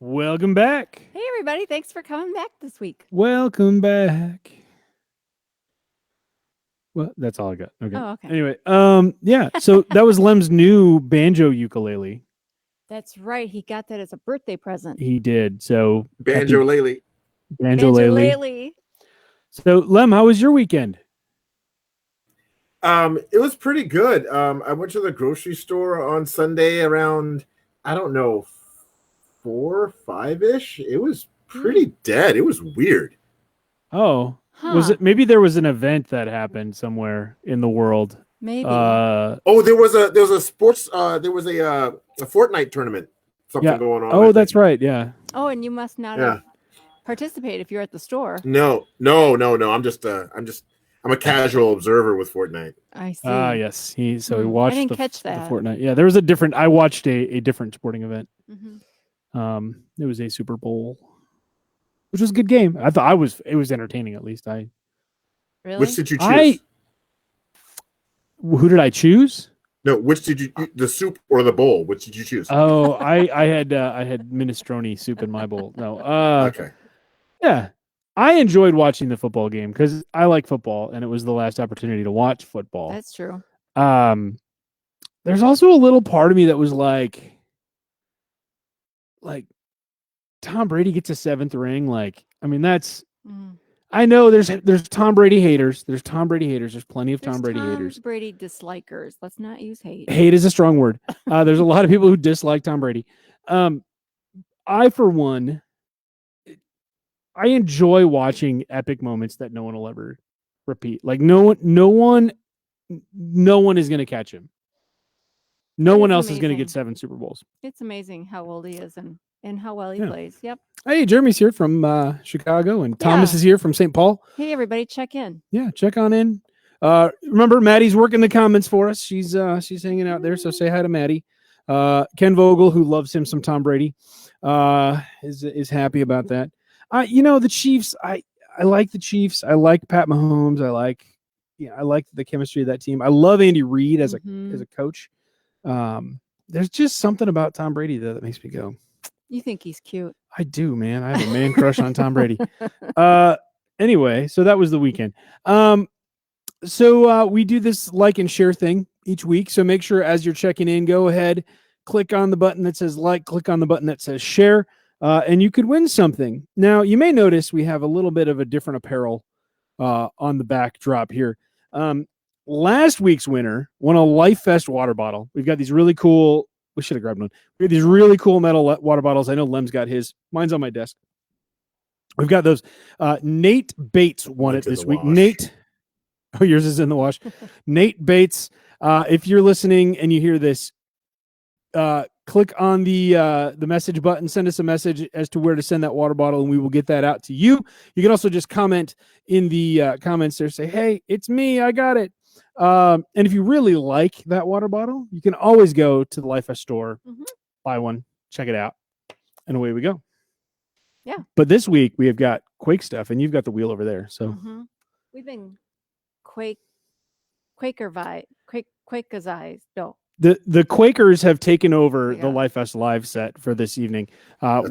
Welcome back. Hey, everybody. Thanks for coming back this week. Welcome back. Well, that's all I got. Okay. Oh, okay. Anyway, yeah. So that was Lem's new banjo ukulele. That's right. He got that as a birthday present. He did. So Banjo Lele. Banjo-lele. So Lem, how was your weekend? It was pretty good. I went to the grocery store on Sunday around, I don't know, 4, 5-ish. It was pretty dead. It was weird. Oh, was it? Maybe there was an event that happened somewhere in the world. Maybe. Oh, there was a sports. There was a Fortnite tournament. Something going on. Oh, that's right. Yeah. Oh, and you must not have participated if you're at the store. No. I'm a casual observer with Fortnite. I see. Yes. He watched. I didn't catch that. The Fortnite. Yeah, there was a different. I watched a different sporting event. Mm-hmm. It was a Super Bowl, which was a good game. I thought it was entertaining. At least I. Really? Which did you choose? Who did I choose? No, which did you, the soup or the bowl? Which did you choose? Oh, I had minestrone soup in my bowl. No. Okay. Yeah. I enjoyed watching the football game because I like football, and it was the last opportunity to watch football. That's true. There's also a little part of me that was like Tom Brady gets a 7th ring. That's. I know there's Tom Brady haters. There's Tom Brady haters. There's plenty of Tom Brady haters. Tom Brady dislikers. Let's not use hate. Hate is a strong word. There's a lot of people who dislike Tom Brady. I, for one, I enjoy watching epic moments that no one will ever repeat. Like no one is going to catch him. No one else is going to get 7 Super Bowls. It's amazing how old he is and how well he plays. Yep. Hey, Jeremy's here from Chicago, and Thomas is here from St. Paul. Hey, everybody, check in. Yeah, check on in. Remember, Maddie's working the comments for us. She's hanging out there, so say hi to Maddie. Ken Vogel, who loves him some Tom Brady, is happy about that. The Chiefs. I like the Chiefs. I like Pat Mahomes. I like the chemistry of that team. I love Andy Reid as a coach. There's just something about Tom Brady that makes me go. You think he's cute? I do, man. I have a man crush on Tom Brady. Anyway, so that was the weekend. So we do this like and share thing each week. So make sure as you're checking in, go ahead, click on the button that says like, click on the button that says share, and you could win something. Now, you may notice we have a little bit of a different apparel on the backdrop here. Last week's winner won a Lifest water bottle. We've got these really cool. We should have grabbed one. We have these really cool metal water bottles. I know Lem's got his. Mine's on my desk. We've got those. Nate Bates won it this week. Nate. Oh, yours is in the wash. Nate Bates. If you're listening and you hear this, click on the message button. Send us a message as to where to send that water bottle, and we will get that out to you. You can also just comment in the comments there. Say, hey, it's me. I got it. And if you really like that water bottle, you can always go to the Lifest store, buy one, check it out, and away we go. Yeah. But this week we have got Quake stuff, and you've got the wheel over there. So we've been Quaker's eyes. No. The Quakers have taken over the Lifest live set for this evening.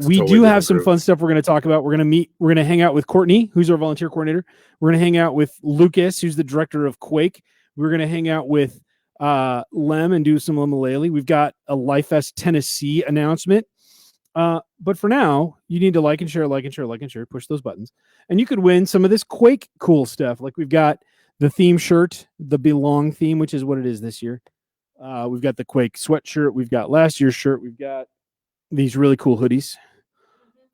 We do have some fun stuff we're going to talk about. We're going to hang out with Courtney, who's our volunteer coordinator. We're going to hang out with Lucas, who's the director of Quake. We're going to hang out with Lem and do some Lemalele. We've got a Lifest Tennessee announcement. But for now, you need to like and share, push those buttons. And you could win some of this Quake cool stuff. Like we've got the theme shirt, the Belong theme, which is what it is this year. We've got the Quake sweatshirt. We've got last year's shirt. We've got these really cool hoodies.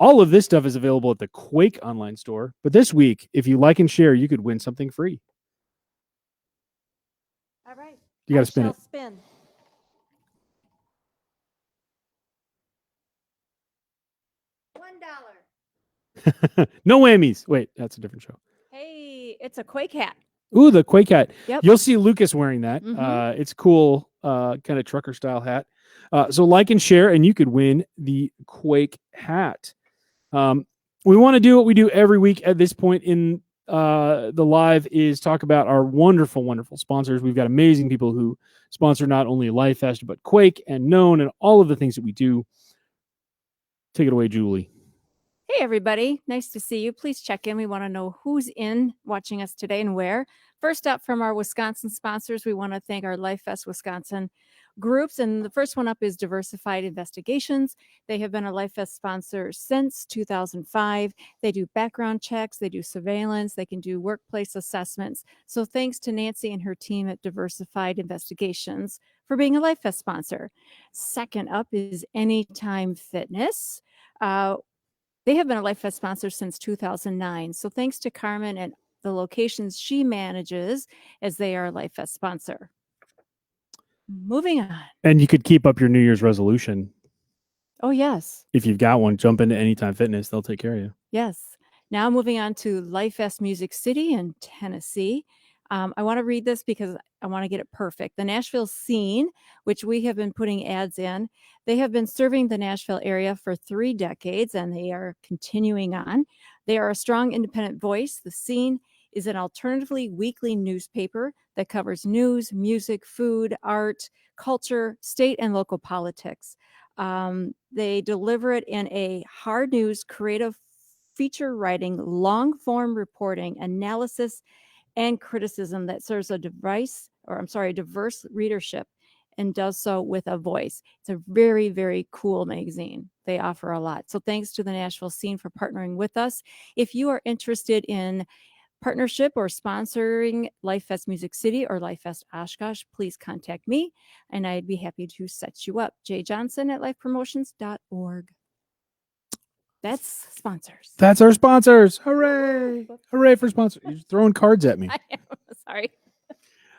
All of this stuff is available at the Quake online store. But this week, if you like and share, you could win something free. All right. You got to spin it. Spin. $1. No whammies. Wait, that's a different show. Hey, it's a Quake hat. Ooh, the Quake hat. Yep. You'll see Lucas wearing that. It's cool, kind of trucker style hat. So like and share, and you could win the Quake hat. We want to do what we do every week at this point in the live is talk about our wonderful, wonderful sponsors. We've got amazing people who sponsor not only Lifest, but Quake and Known and all of the things that we do. Take it away, Julie. Hey, everybody. Nice to see you. Please check in. We want to know who's in watching us today and where. First up, from our Wisconsin sponsors, we want to thank our Lifest Wisconsin groups. And the first one up is Diversified Investigations. They have been a Lifest sponsor since 2005. They do background checks, they do surveillance, they can do workplace assessments. So thanks to Nancy and her team at Diversified Investigations for being a Lifest sponsor. Second up is Anytime Fitness. They have been a Lifest sponsor since 2009. So thanks to Carmen and the locations she manages, as they are a Lifest sponsor. Moving on. And you could keep up your New Year's resolution. Oh, yes. If you've got one, jump into Anytime Fitness. They'll take care of you. Yes. Now moving on to Lifest Music City in Tennessee. I want to read this because I want to get it perfect. The Nashville Scene, which we have been putting ads in, they have been serving the Nashville area for 3 decades, and they are continuing on. They are a strong independent voice. The Scene is an alternatively weekly newspaper that covers news, music, food, art, culture, state, and local politics. They deliver it in a hard news, creative feature writing, long form reporting, analysis, and criticism that serves a diverse readership and does so with a voice. It's a very, very cool magazine. They offer a lot. So thanks to the Nashville Scene for partnering with us. If you are interested in partnership or sponsoring Lifest Music City or Lifest Oshkosh, please contact me and I'd be happy to set you up. Jay Johnson at lifepromotions.org. That's sponsors. That's our sponsors. Hooray. Hooray for sponsors. You're throwing cards at me. I am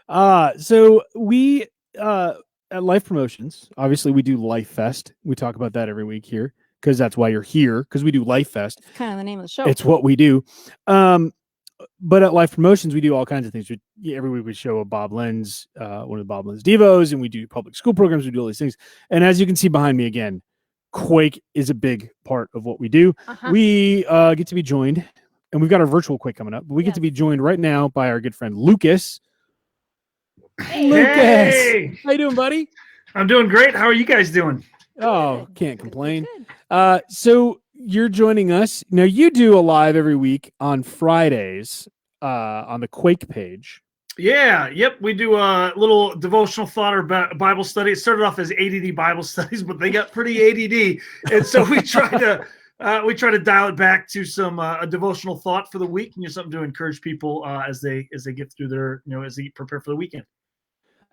sorry. So we at Life Promotions, obviously we do Lifest. We talk about that every week here because that's why you're here, because we do Lifest. It's kind of the name of the show. It's what we do. But at Life Promotions, we do all kinds of things. Every week we show a Bob Lenz, one of the Bob Lenz Devos, and we do public school programs. We do all these things. And as you can see behind me again, Quake is a big part of what we do. We get to be joined, and we've got our virtual Quake coming up. But we get to be joined right now by our good friend Lucas. Hey. Lucas, hey. How you doing, buddy? I'm doing great. How are you guys doing? Oh, Good. can't complain. Good. So you're joining us now. You do a live every week on Fridays on the Quake page. Yeah, yep. We do a little devotional thought or Bible study. It started off as ADD Bible studies, but they got pretty ADD, and so we try to dial it back to some a devotional thought for the week, and something to encourage people as they get through their as they prepare for the weekend.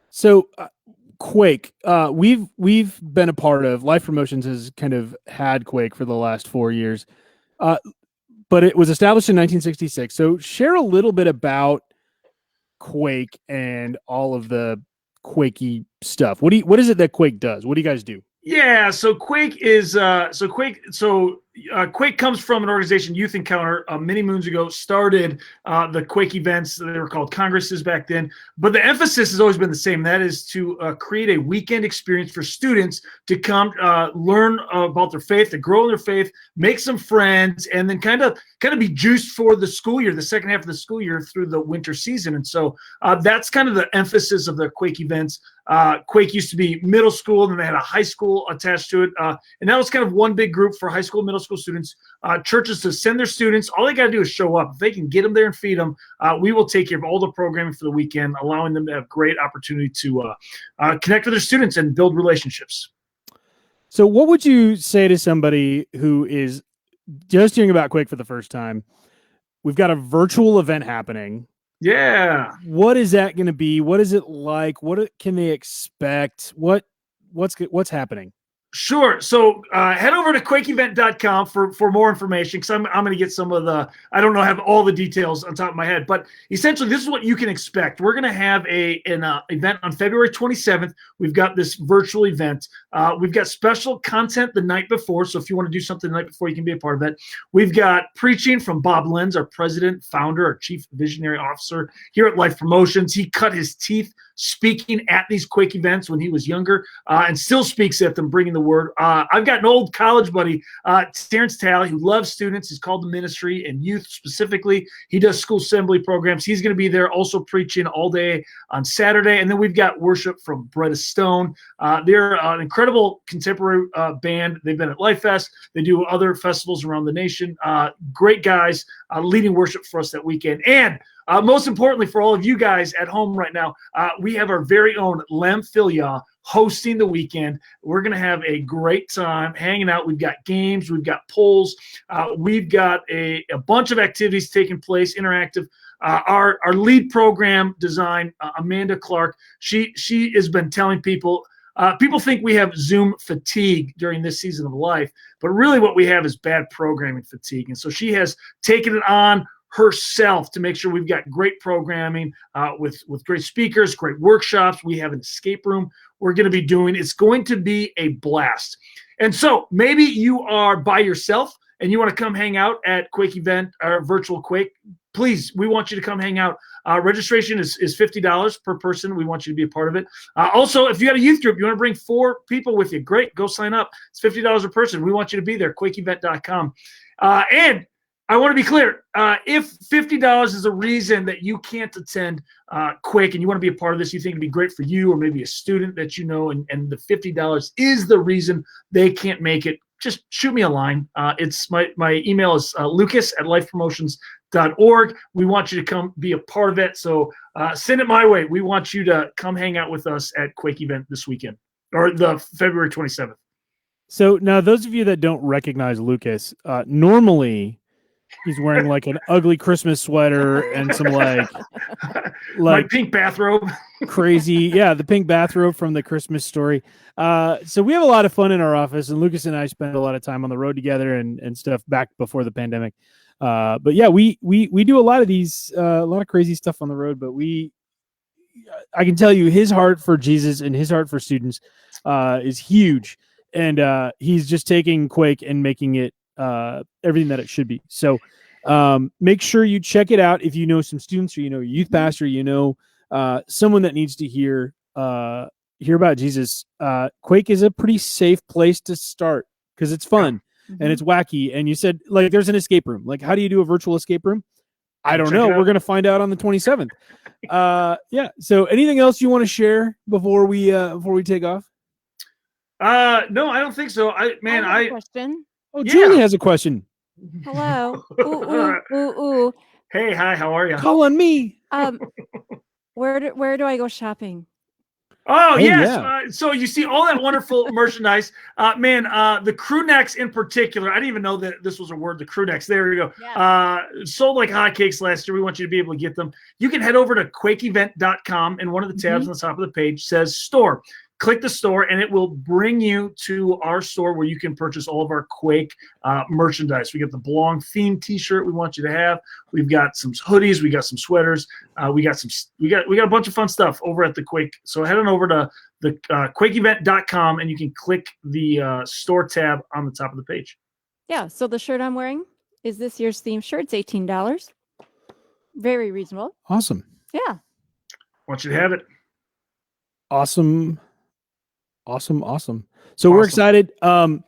So Quake, we've been a part of Life Promotions has kind of had Quake for the last 4 years, but it was established in 1966. So share a little bit about Quake and all of the Quakey stuff. What is it that Quake does? What do you guys do? Yeah, so Quake is Quake comes from an organization, Youth Encounter, many moons ago, started the Quake events. They were called Congresses back then. But the emphasis has always been the same. That is to create a weekend experience for students to come learn about their faith, to grow in their faith, make some friends, and then kind of be juiced for the school year, the second half of the school year through the winter season. And so that's kind of the emphasis of the Quake events. Quake used to be middle school, and then they had a high school attached to it. And now it's kind of one big group for high school, middle school students. Churches to send their students. All they got to do is show up. If they can get them there and feed them, we will take care of all the programming for the weekend, allowing them to have great opportunity to connect with their students and build relationships. So what would you say to somebody who is just hearing about Quake for the first time? We've got a virtual event happening. Yeah. What is that going to be? What is it like? What can they expect? What's happening? Sure. So head over to quakeevent.com for more information, because I'm going to get some of the, I don't know, have all the details on top of my head, but essentially this is what you can expect. We're going to have an event on February 27th. We've got this virtual event. We've got special content the night before. So if you want to do something the night before, you can be a part of it. We've got preaching from Bob Lenz, our president, founder, our chief visionary officer here at Life Promotions. He cut his teeth speaking at these Quake events when he was younger, and still speaks at them, bringing the word. I've got an old college buddy, Terrence Talley, who loves students. He's called the ministry and youth specifically. He does school assembly programs. He's going to be there also preaching all day on Saturday. And then we've got worship from Bretta Stone. They're an incredible contemporary band. They've been at Lifest. They do other festivals around the nation. Great guys leading worship for us that weekend. And most importantly, for all of you guys at home right now, we have our very own Lem Filia hosting the weekend. We're going to have a great time hanging out. We've got games. We've got polls. We've got a bunch of activities taking place, interactive. Our lead program design, Amanda Clark, she has been telling people, people think we have Zoom fatigue during this season of life, but really what we have is bad programming fatigue. And so she has taken it on herself to make sure we've got great programming with great speakers, great workshops. We have an escape room we're going to be doing. It's going to be a blast. And so maybe you are by yourself and you want to come hang out at Quake event or virtual Quake. Please, we want you to come hang out. Registration is $50 per person. We want you to be a part of it. Also, if you got a youth group, you want to bring 4 people with you, great, go sign up. It's $50 a person. We want you to be there, quakeevent.com. And I want to be clear, if $50 is a reason that you can't attend Quake and you want to be a part of this, you think it'd be great for you or maybe a student that you know, and the $50 is the reason they can't make it, just shoot me a line. It's my email is lucas@lifepromotions.org. We want you to come be a part of it. So send it my way. We want you to come hang out with us at Quake event this weekend or the February 27th. So now those of you that don't recognize Lucas, normally he's wearing like an ugly Christmas sweater and some like my pink bathrobe. Crazy. Yeah, the pink bathrobe from the Christmas Story. So we have a lot of fun in our office, and Lucas and I spend a lot of time on the road together and stuff back before the pandemic. But yeah, we do a lot of these, a lot of crazy stuff on the road, but I can tell you his heart for Jesus and his heart for students is huge. And he's just taking Quake and making it everything that it should be. So make sure you check it out if you know some students or you know a youth pastor, you know someone that needs to hear about Jesus. Quake is a pretty safe place to start because it's fun and it's wacky. And you said like there's an escape room. Like how do you do a virtual escape room? I don't know. We're gonna find out on the 27th. Yeah. So anything else you want to share before we take off? No, I don't think so. I have a question. Oh, Julie has a question. Hello. Ooh. Hey, hi, how are you? Call on me. Where do I go shopping? Oh, yes. Yeah. So you see all that wonderful merchandise. The crew necks in particular, I didn't even know that this was a word, the crew necks. There you go. Yeah. Sold like hotcakes last year. We want you to be able to get them. You can head over to quakeevent.com, and one of the tabs on the top of the page says store. Click the store, and it will bring you to our store where you can purchase all of our Quake merchandise. We got the Belong theme T-shirt we want you to have. We've got some hoodies. We got some sweaters. We got a bunch of fun stuff over at the Quake. So head on over to the quakeevent.com, and you can click the store tab on the top of the page. Yeah. So the shirt I'm wearing is this year's theme shirt. It's $18. Very reasonable. Awesome. Yeah. Want you to have it. Awesome. So we're excited. And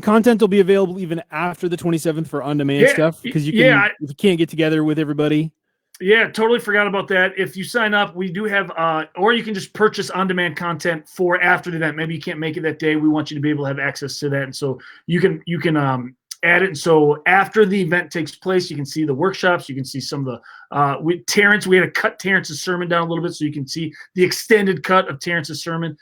content will be available even after the 27th for on-demand stuff because if you can't get together with everybody. Yeah, totally forgot about that. If you sign up, we do have, or you can just purchase on-demand content for after the event. Maybe you can't make it that day. We want you to be able to have access to that, and so you can add it. And so after the event takes place, you can see the workshops. You can see some of the with Terrence. We had to cut Terrence's sermon down a little bit so you can see the extended cut of Terrence's sermon.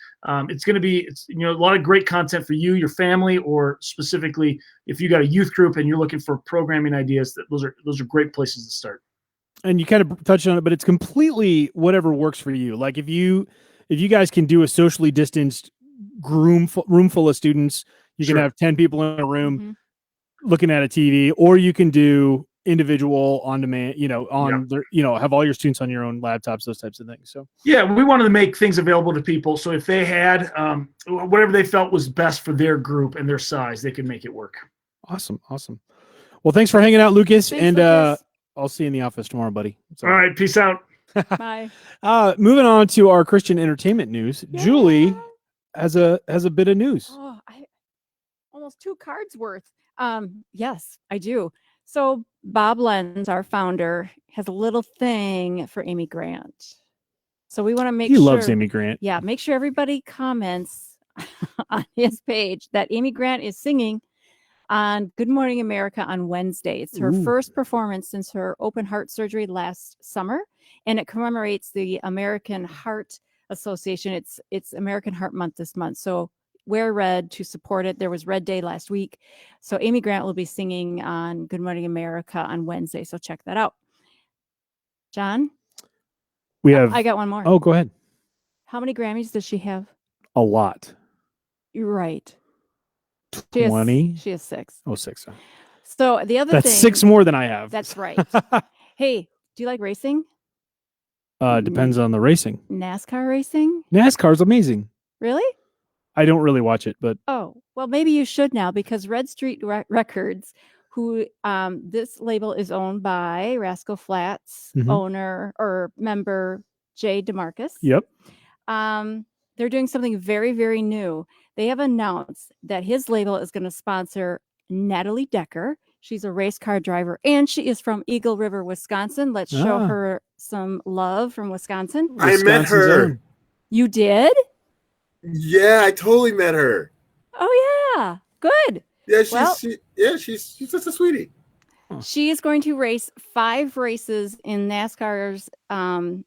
It's going to be a lot of great content for you, your family, or specifically if you got a youth group and you're looking for programming ideas. Those are great places to start. And you kind of touched on it, but it's completely whatever works for you. Like if you guys can do a socially distanced room full of students, you can have 10 people in a room looking at a TV, or you can do individual on demand, have all your students on your own laptops, those types of things. So yeah, we wanted to make things available to people. So if they had whatever they felt was best for their group and their size, they could make it work. Awesome. Well, thanks for hanging out, Lucas. Thanks, Lucas. I'll see you in the office tomorrow, buddy. All right. Peace out. Bye. Moving on to our Christian entertainment news. Yeah. Julie has a bit of news. Oh, almost 2 cards worth. Yes, I do. So Bob Lenz, our founder, has a little thing for Amy Grant. So we want to make He sure. loves Amy Grant. Yeah, make sure everybody comments on his page that Amy Grant is singing on Good Morning America on Wednesday. It's her first performance since her open heart surgery last summer, and it commemorates the American Heart Association. It's American Heart Month this month. So wear red to support it. There was Red Day last week. So Amy Grant will be singing on Good Morning America on Wednesday. So check that out. John? I got one more. Oh, go ahead. How many Grammys does she have? A lot. You're right. 20? She has 6. Oh, 6. So the other That's thing. 6 more than I have. That's right. Hey, do you like racing? Depends on the racing. NASCAR racing? NASCAR's amazing. Really? I don't really watch it, but Oh, well, maybe you should now because Red Street Records, who this label is owned by Rascal Flatts owner or member Jay DeMarcus. Yep. They're doing something very, very new. They have announced that his label is going to sponsor Natalie Decker. She's a race car driver, and she is from Eagle River, Wisconsin. Let's show her some love from Wisconsin. I met her. You did? Yeah, I totally met her. Oh yeah, good. Yeah, she's just a sweetie. She is going to race 5 races in NASCAR's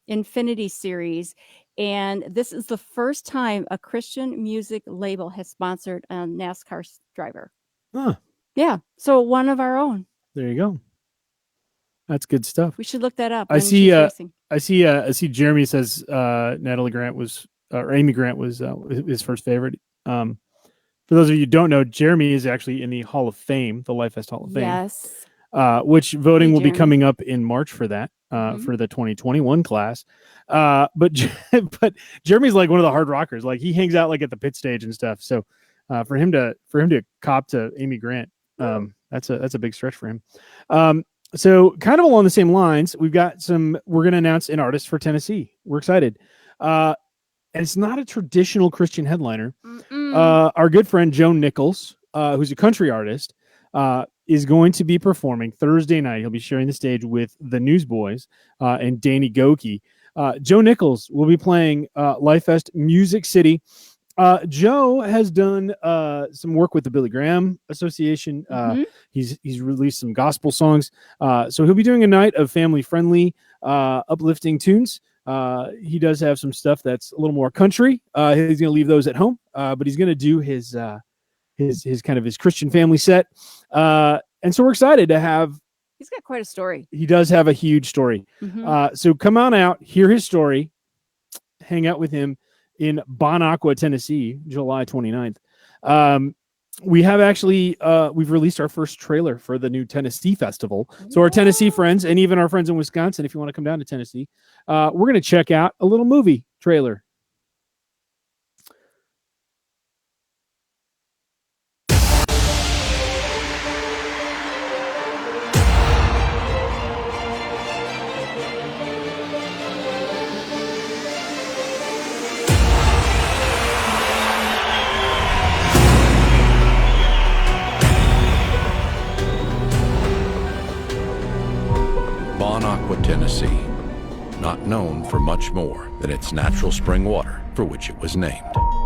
Infinity Series, and this is the first time a Christian music label has sponsored a NASCAR driver. Huh. Yeah, so one of our own. There you go. That's good stuff. We should look that up. I see. Jeremy says Natalie Grant was, or Amy Grant was his first favorite. For those of you who don't know, Jeremy is actually in the Hall of Fame, the Lifest Hall of Fame. Yes. Which voting will be coming up in March for that, for the 2021 class. But Jeremy's like one of the hard rockers. Like he hangs out like at the pit stage and stuff. So for him to cop to Amy Grant, that's a big stretch for him. So kind of along the same lines, we're going to announce an artist for Tennessee. We're excited. And it's not a traditional Christian headliner. Our good friend Joe Nichols, who's a country artist, is going to be performing Thursday night. He'll be sharing the stage with the Newsboys and Danny Goki. Joe Nichols will be playing Lifest Music City. Joe has done some work with the Billy Graham Association. He's released some gospel songs. So he'll be doing a night of family-friendly, uplifting tunes. He does have some stuff that's a little more country. He's going to leave those at home, but he's going to do his kind of his Christian family set. And so we're excited to have. He's got quite a story. He does have a huge story. So come on out, hear his story, hang out with him in Bon Aqua, Tennessee, July 29th. We have actually, we've released our first trailer for the new Tennessee Festival. So our Tennessee friends, and even our friends in Wisconsin, if you want to come down to Tennessee, we're going to check out a little movie trailer. Bon Aqua, Tennessee, not known for much more than its natural spring water for which it was named.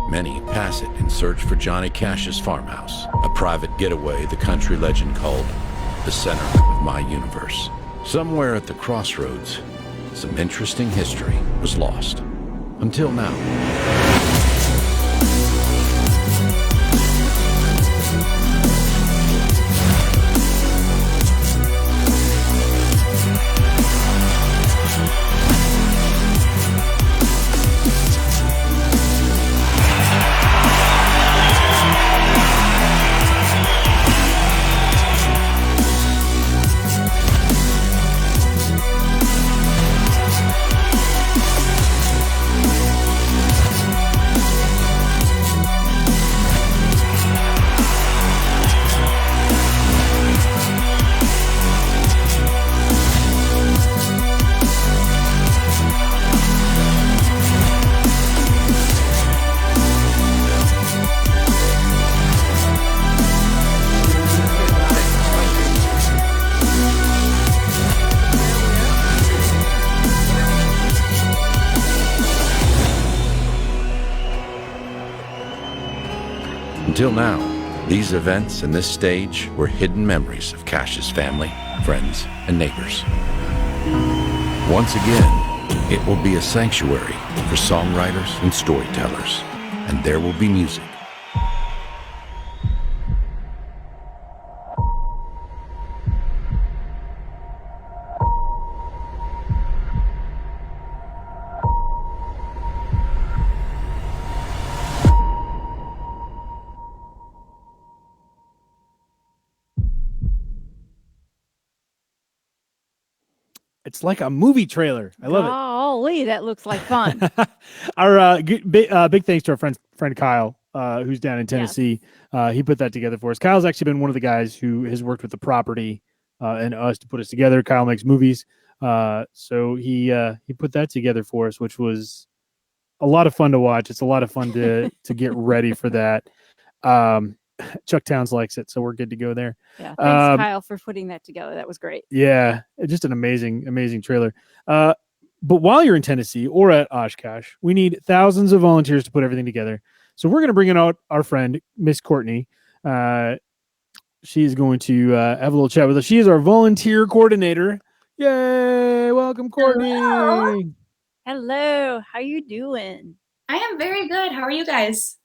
Many pass it in search for Johnny Cash's farmhouse, a private getaway the country legend called the center of my universe. Somewhere at the crossroads, some interesting history was lost. Until now. Until now, these events and this stage were hidden memories of Cash's family, friends, and neighbors. Once again, it will be a sanctuary for songwriters and storytellers, and there will be music. It's like a movie trailer. I love it. Golly, that looks like fun. Our big thanks to our friend Kyle, who's down in Tennessee. He put that together for us. Kyle's actually been one of the guys who has worked with the property and us to put us together. Kyle makes movies, so he put that together for us, which was a lot of fun to watch. It's a lot of fun to get ready for that. Chuck Towns likes it, so we're good to go there. Yeah, thanks Kyle for putting that together. That was great. Yeah, just an amazing trailer. But while you're in Tennessee or at Oshkosh, we need thousands of volunteers to put everything together. So we're going to bring in our friend, Miss Courtney. She's going to have a little chat with us. She is our volunteer coordinator. Yay! Welcome, Courtney. Hello. How you doing? I am very good. How are you guys?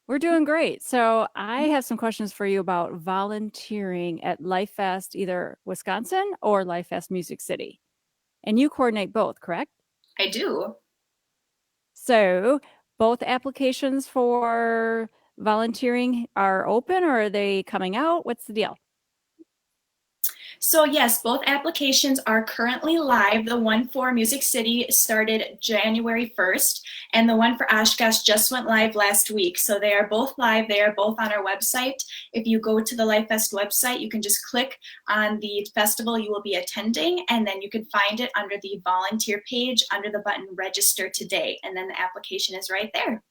We're doing great. So I have some questions for you about volunteering at Lifest, either Wisconsin or Lifest Music City. And you coordinate both, correct? I do. So both applications for volunteering are open, or are they coming out? What's the deal? So yes, both applications are currently live. The one for Music City started January 1st, and the one for Oshkosh just went live last week. So they are both live. They are both on our website. If you go to the Lifest website, you can just click on the festival you will be attending, and then you can find it under the volunteer page under the button Register Today, and then the application is right there.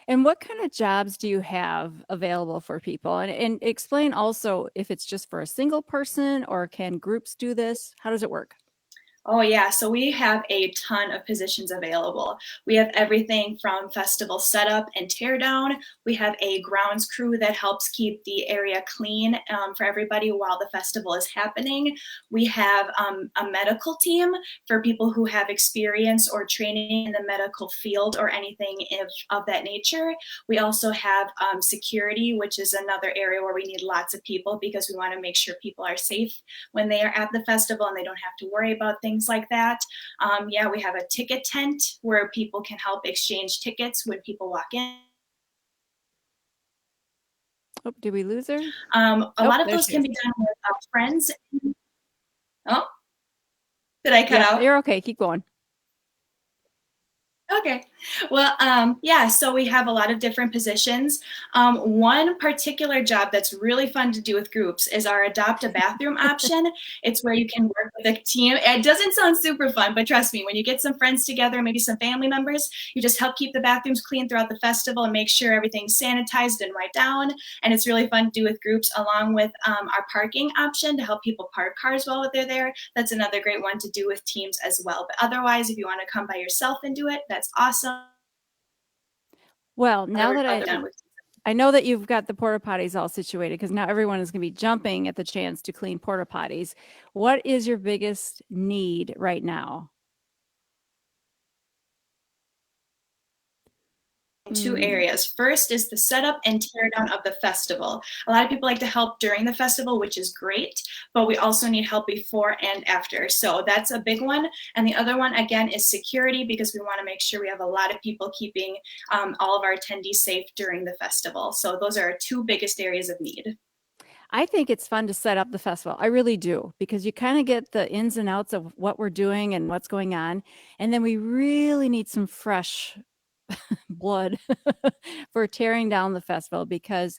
And what kind of jobs do you have available for people? And explain also if it's just for a single person, or can groups do this? How does it work? Oh yeah, so we have a ton of positions available. We have everything from festival setup and tear down. We have a grounds crew that helps keep the area clean for everybody while the festival is happening. We have a medical team for people who have experience or training in the medical field or anything of that nature. We also have security, which is another area where we need lots of people because we want to make sure people are safe when they are at the festival and they don't have to worry about things like that. Yeah, we have a ticket tent where people can help exchange tickets when people walk in. Oh, did we lose her? A lot of those can be done with friends. Oh, did I cut out? You're okay. Keep going. Okay. Well, yeah, so we have a lot of different positions. One particular job that's really fun to do with groups is our Adopt a Bathroom option. It's where you can work with a team. It doesn't sound super fun, but trust me, when you get some friends together, maybe some family members, you just help keep the bathrooms clean throughout the festival and make sure everything's sanitized and wiped down. And it's really fun to do with groups, along with our parking option to help people park cars while they're there. That's another great one to do with teams as well. But otherwise, if you want to come by yourself and do it, that's awesome. Well, now that I know that you've got the porta potties all situated, because now everyone is going to be jumping at the chance to clean porta potties. What is your biggest need right now? Two areas. First is the setup and tear down of the festival. A lot of people like to help during the festival, which is great, but we also need help before and after. So that's a big one. And the other one, again, is security, because we want to make sure we have a lot of people keeping all of our attendees safe during the festival. So those are our two biggest areas of need. I think it's fun to set up the festival. I really do, because you kind of get the ins and outs of what we're doing and what's going on. And then we really need some fresh blood for tearing down the festival, because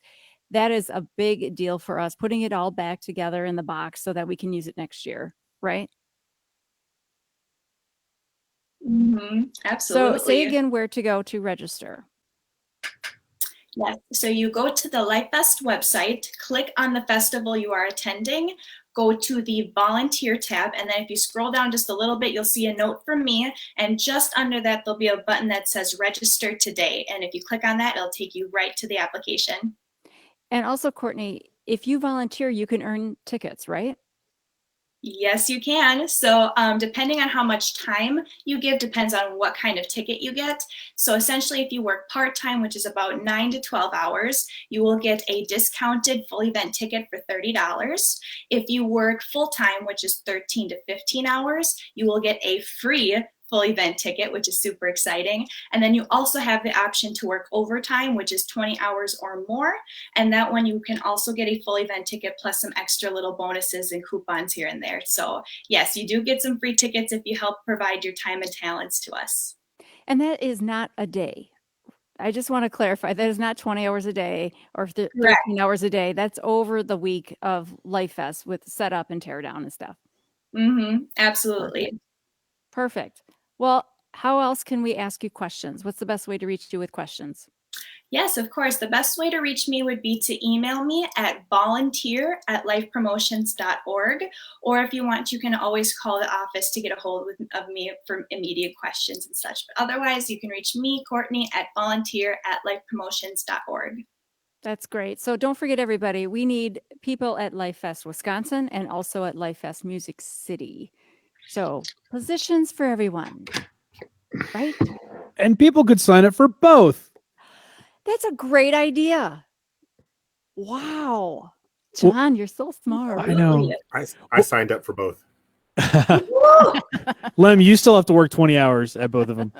that is a big deal for us, putting it all back together in the box so that we can use it next year, right? Mm-hmm. Absolutely. So say again where to go to register. Yes. So you go to the Lifest website, click on the festival you are attending, go to the volunteer tab. And then if you scroll down just a little bit, you'll see a note from me. And just under that, there'll be a button that says register today. And if you click on that, it'll take you right to the application. And also, Courtney, if you volunteer, you can earn tickets, right? Yes, you can. So depending on how much time you give depends on what kind of ticket you get. So essentially, if you work part-time, which is about 9 to 12 hours, you will get a discounted full event ticket for $30. If you work full-time, which is 13 to 15 hours, you will get a free full event ticket, which is super exciting. And then you also have the option to work overtime, which is 20 hours or more. And that one you can also get a full event ticket plus some extra little bonuses and coupons here and there. So yes, you do get some free tickets if you help provide your time and talents to us. And that is not a day. I just want to clarify, that is not 20 hours a day or 13 hours a day. That's over the week of Lifest with setup and tear down and stuff. Absolutely. Perfect. Well, how else can we ask you questions? What's the best way to reach you with questions? Yes, of course. The best way to reach me would be to email me at volunteer@lifepromotions.org. Or if you want, you can always call the office to get a hold of me for immediate questions and such. But otherwise, you can reach me, Courtney, at volunteer@lifepromotions.org. That's great. So don't forget, everybody, we need people at Lifest Wisconsin and also at Lifest Music City. So positions for everyone, right? And people could sign up for both. That's a great idea. Wow. John, you're so smart. I know. I signed up for both. Lem, you still have to work 20 hours at both of them.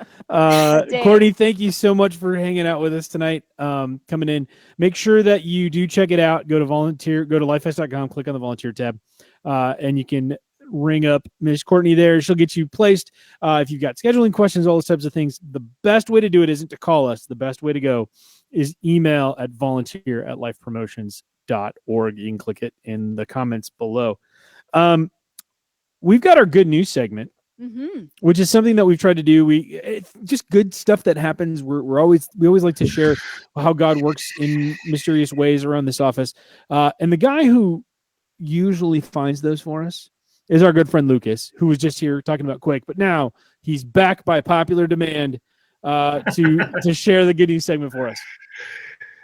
Courtney, thank you so much for hanging out with us tonight, coming in. Make sure that you do check it out. Go to lifest.com, click on the volunteer tab, and you can ring up Miss Courtney there. She'll get you placed. If you've got scheduling questions, all those types of things, the best way to do it isn't to call us. The best way to go is email at volunteer@lifepromotions.org. You can click it in the comments below. We've got our good news segment, which is something that we've tried to do. It's just good stuff that happens. We always like to share how God works in mysterious ways around this office. And the guy who usually finds those for us is our good friend Lucas, who was just here talking about Quake, but now he's back by popular demand to share the good news segment for us.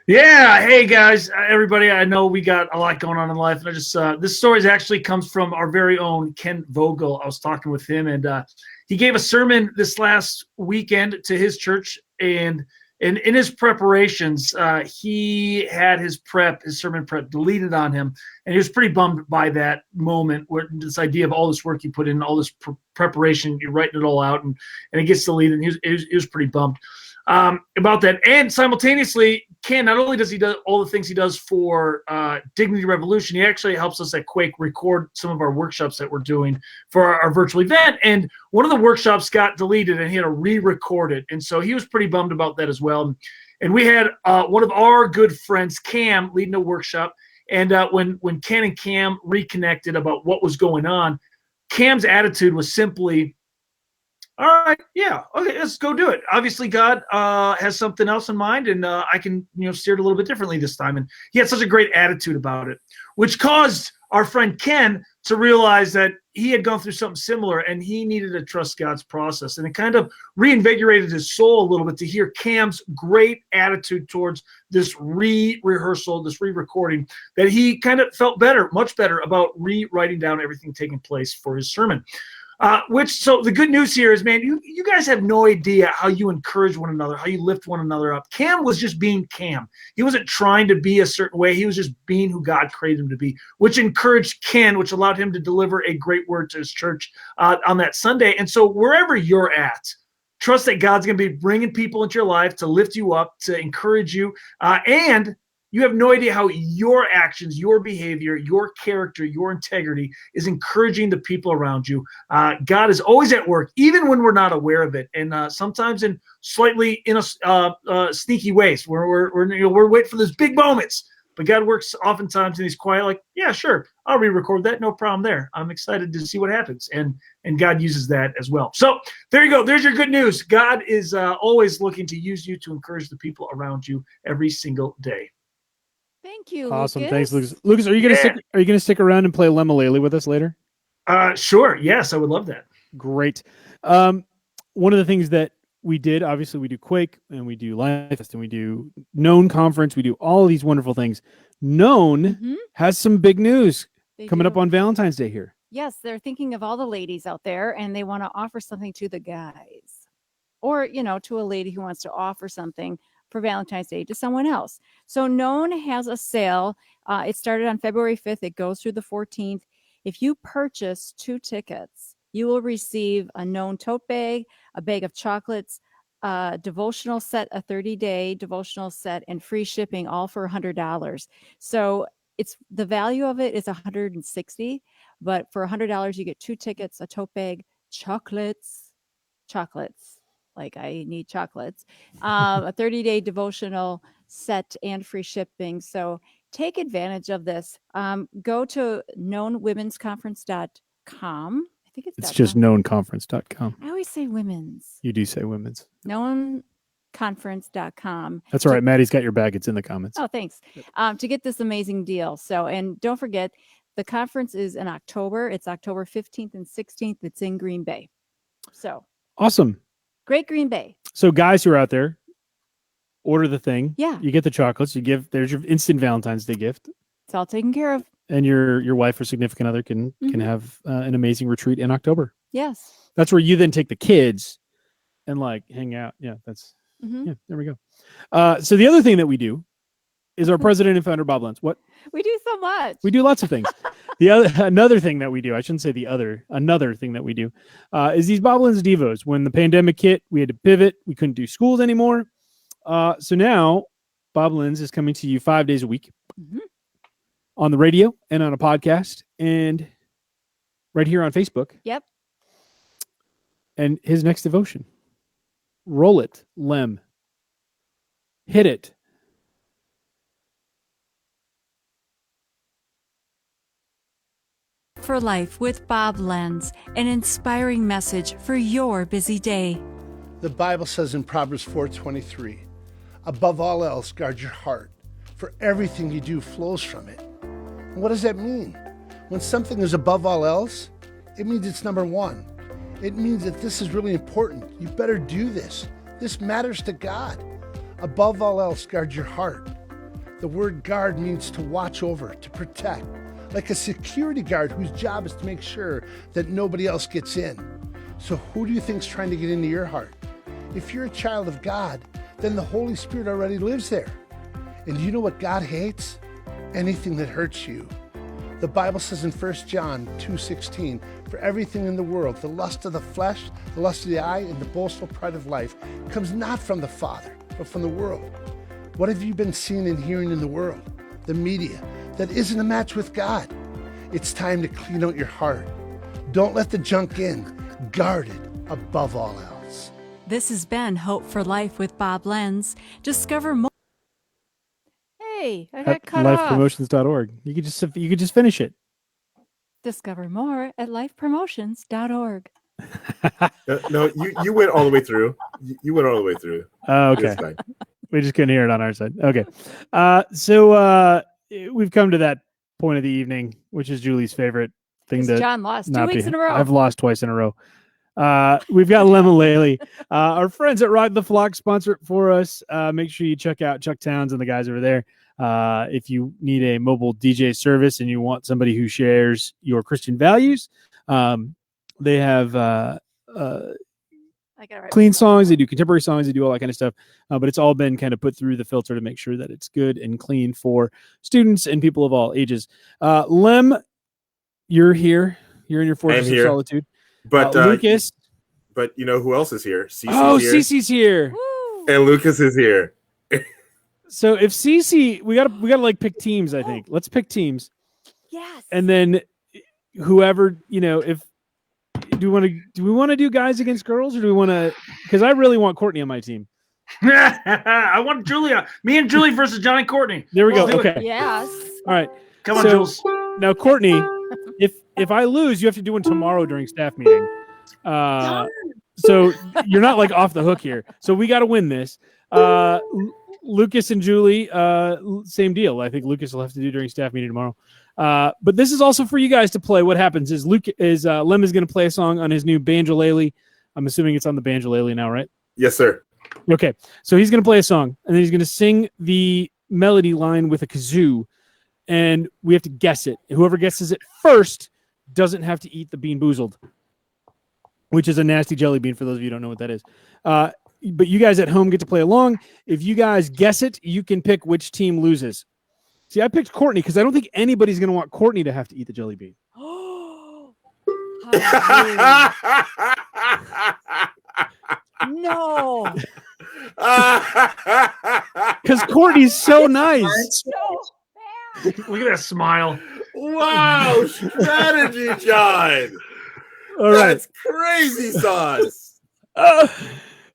Yeah, hey guys, everybody. I know we got a lot going on in life, and I just this story actually comes from our very own Ken Vogel. I was talking with him, and he gave a sermon this last weekend to his church, and in his preparations, he had his sermon prep deleted on him, and he was pretty bummed by that moment, where this idea of all this work you put in, all this preparation, you're writing it all out, and it gets deleted. And he was pretty bummed about that. And simultaneously, Ken, not only does he do all the things he does for Dignity Revolution, he actually helps us at Quake record some of our workshops that we're doing for our virtual event. And one of the workshops got deleted, and he had to re-record it. And so he was pretty bummed about that as well. And we had one of our good friends, Cam, leading a workshop. And when Ken and Cam reconnected about what was going on, Cam's attitude was simply, all right, yeah, okay, let's go do it. Obviously, God has something else in mind, and I can, steer it a little bit differently this time. And he had such a great attitude about it, which caused our friend Ken to realize that he had gone through something similar, and he needed to trust God's process. And it kind of reinvigorated his soul a little bit to hear Cam's great attitude towards this rehearsal, this re-recording, that he kind of felt better, much better about rewriting down everything taking place for his sermon. So the good news here is, man, you guys have no idea how you encourage one another, how you lift one another up. Cam was just being Cam. He wasn't trying to be a certain way. He was just being who God created him to be, which encouraged Ken, which allowed him to deliver a great word to his church on that Sunday. And so wherever you're at, trust that God's going to be bringing people into your life to lift you up, to encourage you, and you have no idea how your actions, your behavior, your character, your integrity is encouraging the people around you. God is always at work, even when we're not aware of it, and sometimes in slightly sneaky ways. We're waiting for those big moments, but God works oftentimes in these quiet, like, yeah, sure, I'll re-record that, no problem there. I'm excited to see what happens, and God uses that as well. So there you go. There's your good news. God is always looking to use you to encourage the people around you every single day. Thank you, Awesome. Lucas. Thanks, Lucas. Lucas, are you gonna stick around and play Lemalele with us later? Sure. Yes, I would love that. Great. One of the things that we did, obviously, we do Quake and we do Lifest and we do Known Conference. We do all of these wonderful things. Known has some big news coming up on Valentine's Day here. Yes, they're thinking of all the ladies out there, and they want to offer something to the guys, or to a lady who wants to offer something for Valentine's Day to someone else. So Known has a sale. It started on February 5th. It goes through the 14th. If you purchase 2 tickets, you will receive a Known tote bag, a bag of chocolates, a devotional set, a 30-day devotional set, and free shipping, all for $100. So it's the value of it is $160, but for $100 you get 2 tickets, a tote bag, chocolates, like I need chocolates, a 30-day devotional set, and free shipping. So take advantage of this. Go to knownwomensconference.com. I think it's just knownconference.com. I always say women's. You do say women's. Knownconference.com. That's all right. Maddie's got your bag. It's in the comments. Oh, thanks. To get this amazing deal. So, and don't forget, the conference is in October. It's October 15th and 16th. It's in Green Bay. So awesome. Great Green Bay. So guys who are out there, order the thing. Yeah. You get the chocolates. There's your instant Valentine's Day gift. It's all taken care of. And your wife or significant other can have an amazing retreat in October. Yes. That's where you then take the kids and hang out. Yeah, that's yeah. There we go. So the other thing that we do is our president and founder Bob Lenz. What? We do so much. We do lots of things. Another thing that we do, I shouldn't say another thing that we do is these Bob Lenz Devos. When the pandemic hit, we had to pivot. We couldn't do schools anymore. So now Bob Lenz is coming to you 5 days a week on the radio and on a podcast and right here on Facebook. Yep. And his next devotion, roll it, Lem. Hit it. For Life with Bob Lenz, an inspiring message for your busy day. The Bible says in Proverbs 4:23, above all else, guard your heart, for everything you do flows from it. And what does that mean? When something is above all else, it means it's number one. It means that this is really important. You better do this. This matters to God. Above all else, guard your heart. The word guard means to watch over, to protect, like a security guard whose job is to make sure that nobody else gets in. So who do you think's trying to get into your heart? If you're a child of God, then the Holy Spirit already lives there. And do you know what God hates? Anything that hurts you. The Bible says in 1 John 2:16, for everything in the world, the lust of the flesh, the lust of the eye, and the boastful pride of life comes not from the Father, but from the world. What have you been seeing and hearing in the world, the media, that isn't a match with God? It's time to clean out your heart. Don't let the junk in. Guard it above all else. This has been Hope for Life with Bob Lenz. Discover more. Hey, I got At cut off. lifepromotions.org. You could just finish it. Discover more at lifepromotions.org. No, you went all the way through. You went all the way through. Oh, okay. We just couldn't hear it on our side. Okay. So we've come to that point of the evening, which is Julie's favorite thing to John lost 2 not weeks be. in a row. I've lost twice in a row. We've got Lemalele. Our friends at Ride the Flock sponsor it for us. Make sure you check out Chuck Towns and the guys over there. If you need a mobile DJ service and you want somebody who shares your Christian values, they have clean songs. They do contemporary songs. They do all that kind of stuff. But it's all been kind of put through the filter to make sure that it's good and clean for students and people of all ages. Lem, you're here. You're in your fortress of solitude. But Lucas. But you know who else is here? Cece's here. Woo! And Lucas is here. So if Cece, we gotta pick teams. I think let's pick teams. Yes. And then whoever if we want to do guys against girls, or do we want to? Because I really want Courtney on my team. I want Julia. Me and Julie versus John and Courtney. There we go. Let's do Okay. it. Yes. All right. Come on, Jules. Now, Courtney, if I lose, you have to do one tomorrow during staff meeting. So you're not off the hook here. So we got to win this. Lucas and Julie, same deal. I think Lucas will have to do during staff meeting tomorrow. But this is also for you guys to play. What happens is Lem is going to play a song on his new banjolele. I'm assuming it's on the banjolele now, right? Yes, sir. Okay, so he's going to play a song, and then he's going to sing the melody line with a kazoo, and we have to guess it. Whoever guesses it first doesn't have to eat the Bean Boozled, which is a nasty jelly bean for those of you who don't know what that is. But you guys at home get to play along. If you guys guess it, you can pick which team loses. See, I picked Courtney because I don't think anybody's going to want Courtney to have to eat the jelly bean. No. Because Courtney's so nice. Look at that smile. Wow, strategy, John. All right. That's crazy sauce. All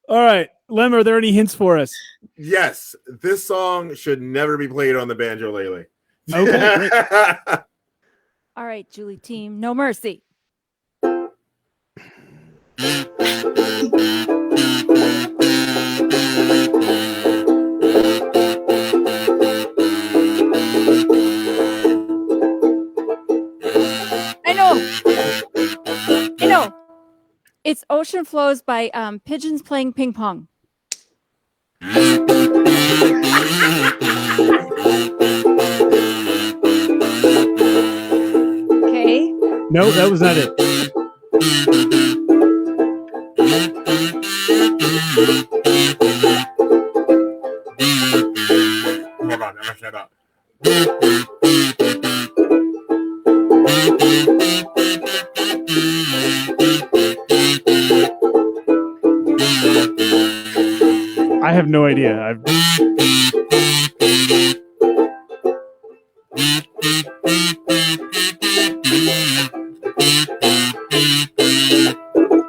right. Lem, are there any hints for us? Yes, this song should never be played on the banjolele. Okay, great. All right, Julie team, no mercy. I know. It's Ocean Flows by Pigeons Playing Ping Pong. Okay. No, that was not it. Hold on, I'm gonna shut up. I have no idea.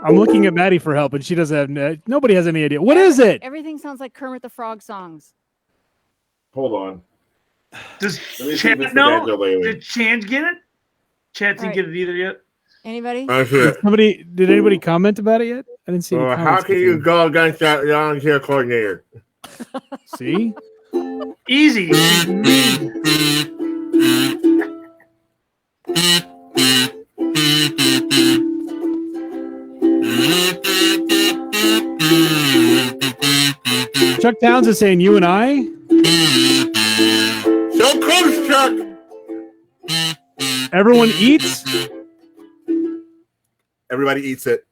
I'm looking at Maddie for help, and she doesn't have. Nobody has any idea. What is it? Everything sounds like Kermit the Frog songs. Hold on. Does Let me see Chad this know? banjolele. Did Chad get it? Chad didn't Right. get it either yet. Anybody? Oh, shit. Did anybody comment about it yet? I didn't see any comments. How can you go against that volunteer coordinator? See? Easy. Chuck Downs is saying you and I. So close, Chuck. Everyone eats. Everybody eats it.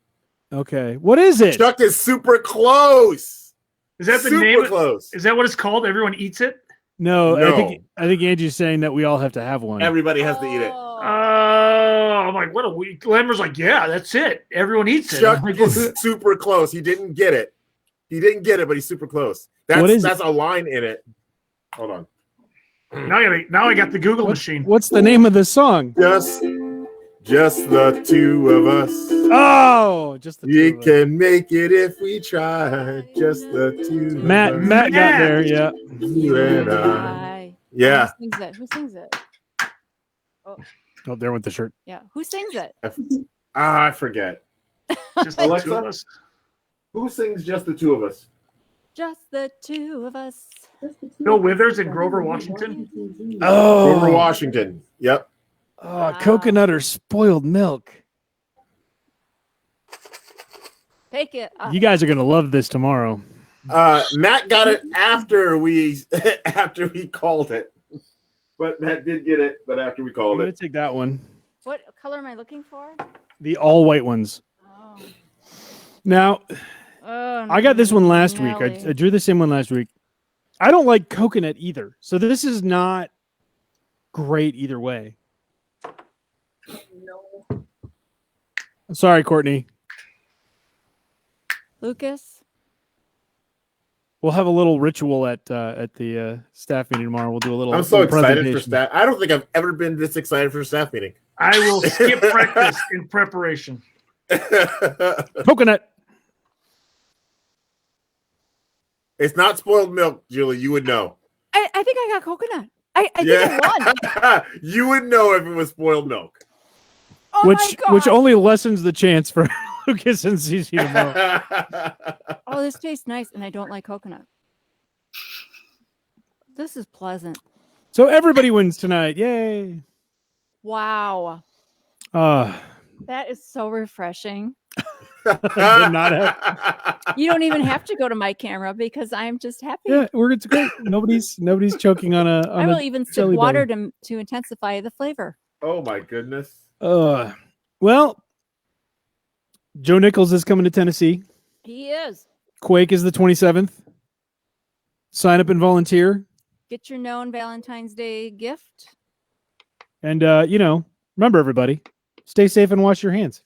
Okay, what is it? Chuck is super close. Is that the super name? Close. Is that what it's called? Everyone eats it? No, No. I think Angie's saying that we all have to have one. Everybody has to eat it. I'm like, what a week. Lemmer's like, yeah, that's it. Everyone eats it. Chuck I'm like, is super close. He didn't get it. But he's super close. That's a line in it. Hold on. now I got the Google machine. What's the name of the song? Just the two of us. Oh, just the two We of us. can make it if we try. Just the two. Matt of us. got there. Yeah. You and I. Hi. Yeah. Who sings it? Who sings it? Oh, there went the shirt. Yeah. Who sings it? I forget. Just the Alexa? two of us. Who sings Just the Two of Us? Just the two of us. Bill Withers and Grover Washington. Oh, Grover Washington. Yep. Coconut or spoiled milk. Take it. You guys are gonna love this tomorrow. Matt got it after we called it. But Matt did get it, but after we I'm called gonna it. take that one. What color am I looking for? The all white ones. Oh. Now, Oh, I got this one last week. Nelly. I drew the same one last week. I don't like coconut either, so this is not great either way. No. I'm sorry, Courtney. Lucas. We'll have a little ritual at the staff meeting tomorrow. We'll do a little. I'm so little excited for presentation. staff. I don't think I've ever been this excited for a staff meeting. I will skip breakfast in preparation. Coconut. It's not spoiled milk, Julie. You would know. I think I got coconut. I think I won. You would know if it was spoiled milk. Oh my God. which only lessens the chance for Lucas and Cece to know. Oh, this tastes nice, and I don't like coconut. This is pleasant. So everybody wins tonight. Yay. Wow. Uh, That is so refreshing. not have, You don't even have to go to my camera because I'm just happy. yeah, it's great. Nobody's choking on a. I will even sip jelly water belly. to intensify the flavor. Oh my goodness. Well, Joe Nichols is coming to Tennessee. He is. Quake is the 27th. Sign up and volunteer. Get your known Valentine's Day gift. And remember everybody, stay safe and wash your hands.